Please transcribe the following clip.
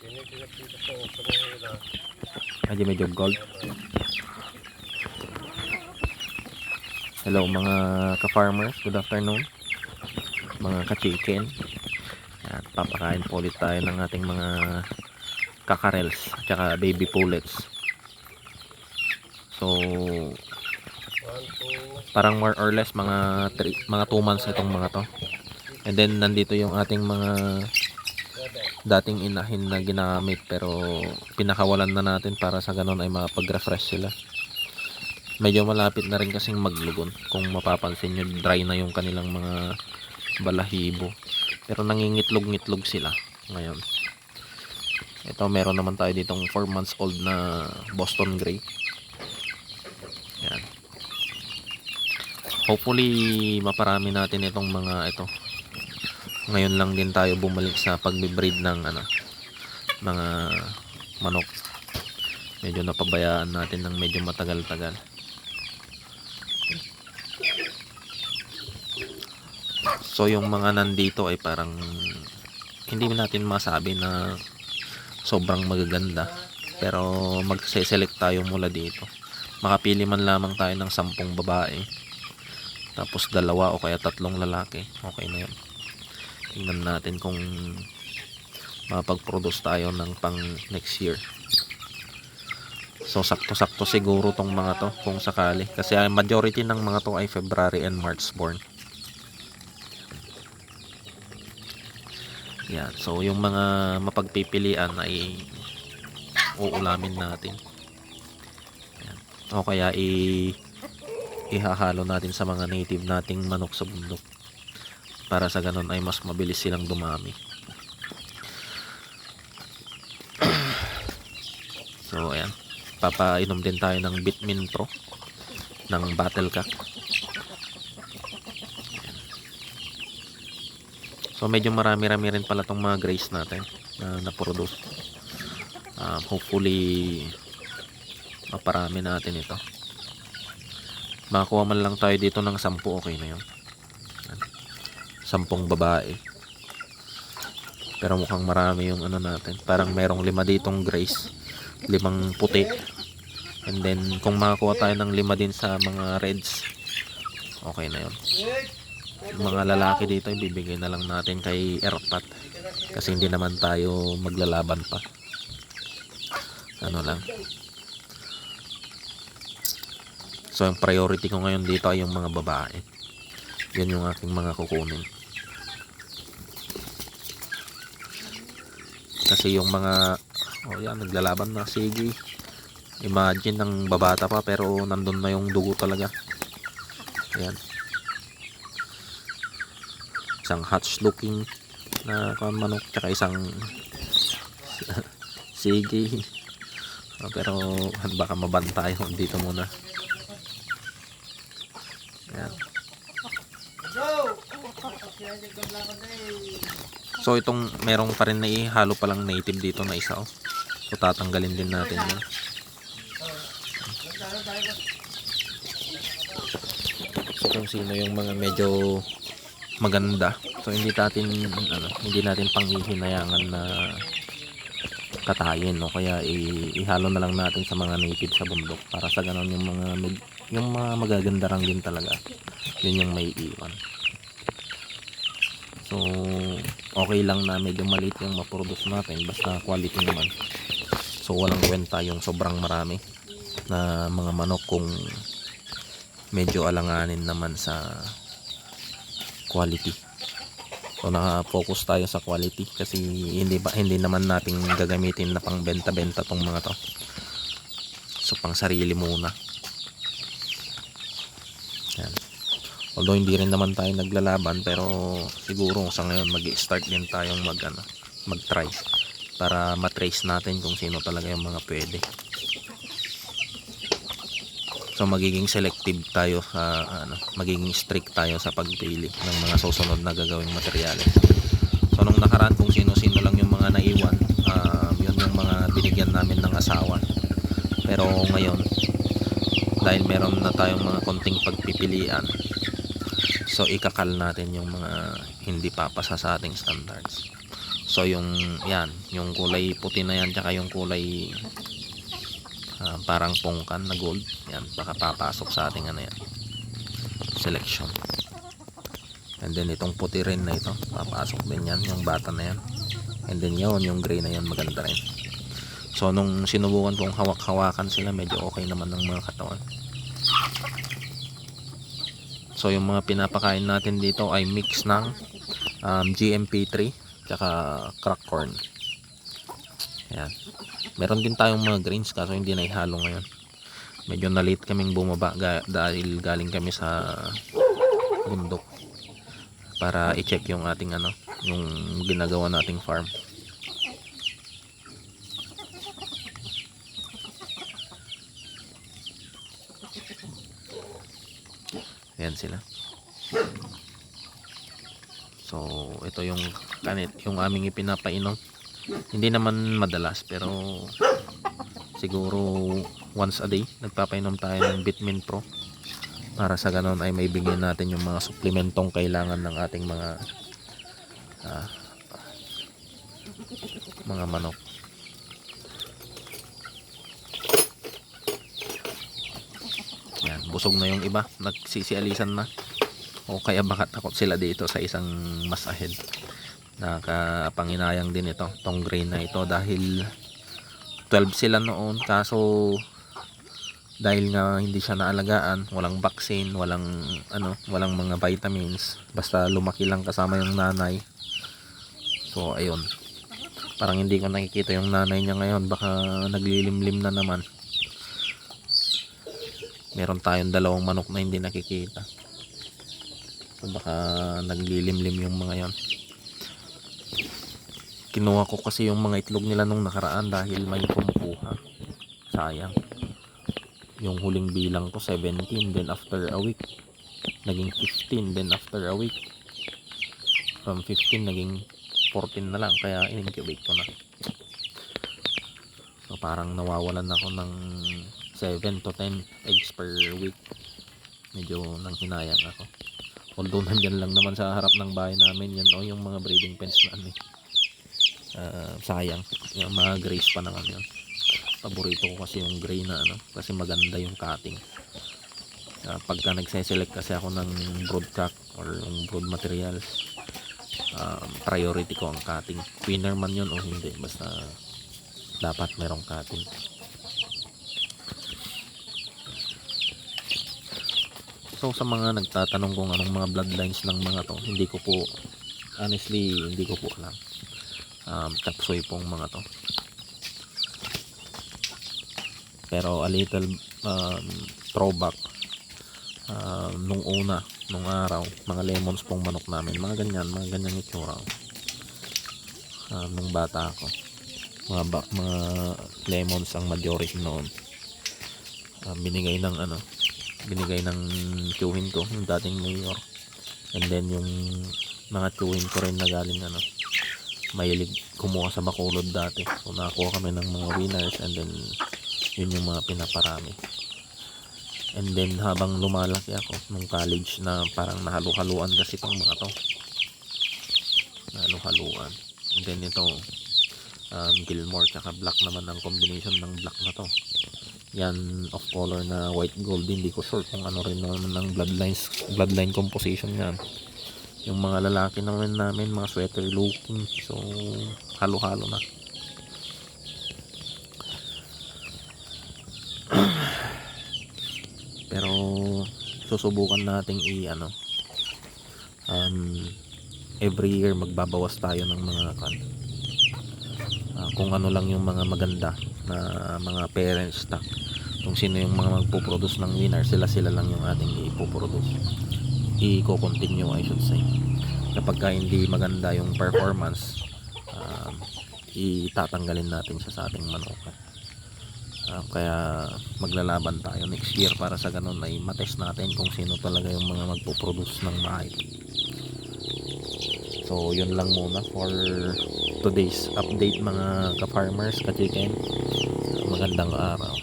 Medyo gold. Hello mga ka-farmers, good afternoon. Mga ka-chicken. At papakain po ulit tayo ng ating mga kakarels at saka baby pullets. So parang more or less mga 2 months itong mga to. And then nandito yung ating mga dating inahin na ginamit pero pinakawalan na natin para sa ganun ay makapag-refresh sila. Medyo malapit na rin kasing maglugon. Kung mapapansin nyo, dry na yung kanilang mga balahibo, pero nangingitlog-ngitlog sila ngayon. Ito, meron naman tayo ditong 4 months old na Boston Grey. Yan. Hopefully maparami natin itong mga ito. Ngayon lang din tayo bumalik sa pagbe-breed ng mga manok. Medyo napabayaan natin ng medyo matagal-tagal. So yung mga nandito ay parang hindi natin masabi na sobrang magaganda, pero magse-select tayo mula dito. Makapili man lamang tayo ng 10 babae, tapos 2 o kaya 3 lalaki, okay na yun. Tingnan natin kung mapag-produce tayo ng pang next year. So sakto-sakto siguro tong mga to kung sakali, kasi majority ng mga to ay February and March born. Yan. So yung mga mapagpipilian ay uulamin natin. Yan. O kaya ihahalo natin sa mga native nating manok sa bundok, para sa ganun ay mas mabilis silang dumami. So ayan, papainom din tayo ng Bitmin Pro ng Battlecock. So medyo marami-rami rin pala tong mga grays natin na na-produce. Hopefully maparami natin ito. Makakuha man lang tayo dito ng 10, okay na yun. 10 babae. Pero mukhang marami yung natin. Parang merong 5 ditong grays, 5 puti. And then kung makakuha tayo ng 5 din sa mga reds, okay na yun. Yung mga lalaki dito ibibigay na lang natin kay Erpat, kasi hindi naman tayo maglalaban pa. Lang. So yung priority ko ngayon dito ay yung mga babae. Yan yung aking mga kukunin. Kasi yung mga yan, naglalaban na, sige. Imagine ng babata pa pero nandun na yung dugo talaga. Ayan. Isang hatch looking na manok, tsaka isang sige. Pero baka mabantay dito muna. Ayan. So itong merong pa rin na ihalo palang native dito na isa. So tatanggalin din natin yun. So kung sino yung mga medyo maganda, so hindi natin panghihinayangan na katayin, no? Kaya ihalo na lang natin sa mga native sa bundok, para sa ganun yung mga magaganda lang din talaga, yun yung may iwan. So okay lang na medyo maliit yung maproduce natin, basta quality naman. So walang kwenta yung sobrang marami na mga manok kung medyo alanganin naman sa quality. So naka-focus tayo sa quality, kasi hindi naman natin gagamitin na pang benta-benta tong mga to. So pang sarili muna. Yan. Although hindi rin naman tayo naglalaban, pero siguro sa ngayon mag-i-start din tayong mag-try para matrace natin kung sino talaga yung mga pwede. So magiging selective tayo sa magiging strict tayo sa pagpili ng mga susunod na gagawing materyales. So nung nakaraan, kung sino-sino lang yung mga naiwan, yun yung mga binigyan namin ng asawa. Pero ngayon, dahil meron na tayong mga konting pagpipilian, so ikakal natin yung mga hindi papasa sa ating standards. So yung yan, yung kulay puti na yan tsaka yung kulay parang pungkan na gold, yan baka papasok sa ating ano yan, selection. And then itong puti rin na ito, papasok din yan, yung bata na yan. And then yun, yung gray na yan, maganda rin. So nung sinubukan kong hawak-hawakan sila, medyo okay naman ng mga katawan. So yung mga pinapakain natin dito ay mix ng GMP3 tsaka crack corn. Ayan. Meron din tayong mga greens kaso hindi na ihalo ngayon. Medyo na late kaming bumaba dahil galing kami sa bundok para i-check yung ating ano, yung ginagawa nating farm. Ayan sila. So ito yung aming ipinapainom. Hindi naman madalas pero siguro once a day nagpapainom tayo ng Vitamin Pro para sa ganon ay may bigyan natin yung mga suplementong kailangan ng ating mga manok. Yan, busog na yung iba, nagsisialisan na o kaya baka takot sila dito sa isang mas ahead. Nakapanginayang din ito, tong grain na ito dahil 12 sila noon kaso dahil nga hindi siya naalagaan, walang vaccine, walang mga vitamins, basta lumaki lang kasama yung nanay. So ayun, parang hindi ko nakikita yung nanay niya ngayon, baka naglilimlim na naman. Meron tayong dalawang manok na hindi nakikita, so baka naglilimlim yung mga yon. Kinuha ko kasi yung mga itlog nila nung nakaraan dahil may kumukuha, sayang. Yung huling bilang ko 17, then after a week naging 15, then after a week from 15 naging 14 na lang, kaya in-incubate ko na. So parang nawawalan ako ng 7 to 10 eggs per week. Medyo nang hinayang ako, although nandyan lang naman sa harap ng bahay namin yan, yung mga breeding pens na sayang, yung mga grays pa naman yun. Paborito ko kasi yung gray na kasi maganda yung cutting. Pagka nagse-select kasi ako ng brood cock or yung brood materials, priority ko ang cutting. Winner man yun o hindi, basta dapat merong cutting. So sa mga nagtatanong kung anong mga bloodlines ng mga to, hindi ko po alam. Chapsoy pong mga to, pero a little throwback nung araw, mga lemons pong manok namin, mga ganyan itsura. Nung bata ako, mga lemons ang majority noon. Binigay ng tiyuhin ko, yung dating mayor, and then yung mga tiyuhin ko rin na galing mahilig kumuha sa Bacolod dati, so nakakuha kami ng mga winners, and then yun yung mga pinaparami. And then habang lumalaki ako nung college, na parang nahalo-haluan kasi itong mga to, nahalo-haluan. And then ito Gilmore tsaka black naman ang combination ng black na to. Yan off color na white gold, hindi ko sure kung ano rin naman ng bloodline composition yan. Yung mga lalaki naman namin mga sweater looking, so halo-halo na. Pero susubukan nating every year magbabawas tayo ng mga kung ano lang yung mga maganda na mga parent stock. Kung sino yung mga magpo-produce ng winner, sila lang yung ating i-continue, I should say. Kapag hindi maganda yung performance, itatanggalin natin siya sa ating manok. Kaya maglalaban tayo next year para sa ganun ay matest natin kung sino talaga yung mga magpo-produce ng maayos. So yun lang muna for today's update mga ka-farmers, ka-chicken. Magandang araw.